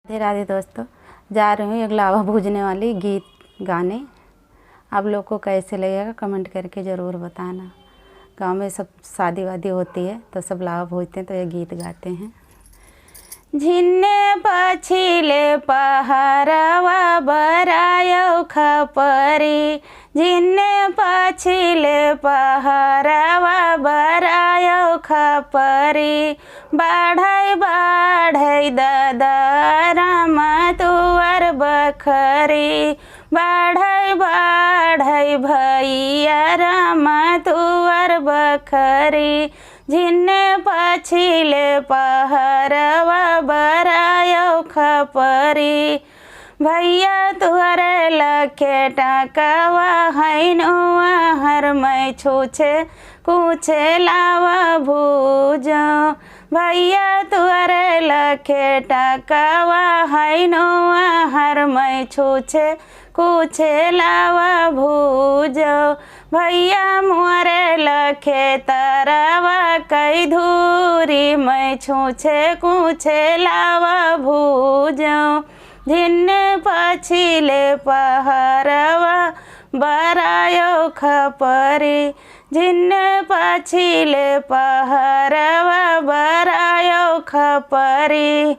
राधे राधे दोस्तों, जा रही हूँ एक लावा भूजने वाली गीत गाने। आप लोग को कैसे लगेगा कमेंट करके ज़रूर बताना। गांव में सब शादी वादी होती है तो सब लावा भूजते हैं तो ये गीत गाते हैं। झिन्ने पछिले पहरवा बरायो खपरी, झिन्ने पछिले पहरवा बरायो खपरी। बाढ़ै बाढ़ै ददराम तुअर बखरी, बाढ़ै बाढ़ै भैया राम तुअर बखरी। झिन्ने पछिले पहरवा बरायो खपरी, भैया तुहरे लखे टकवा हैनुआ हर मैं छूछे कुछे लावा भूजो। भैया तुहरे लखे टकवा हैनुआ हर मैं छूछे कुछे लावा भूजो। भैया मोरे लखे तरवा कई धूरी मैं छूछे कुछे लावा भूजो। झिन्ने पछिले पहरवा बरायो खपरी, झिन्ने पछिले पहरवा बरायो खपरी।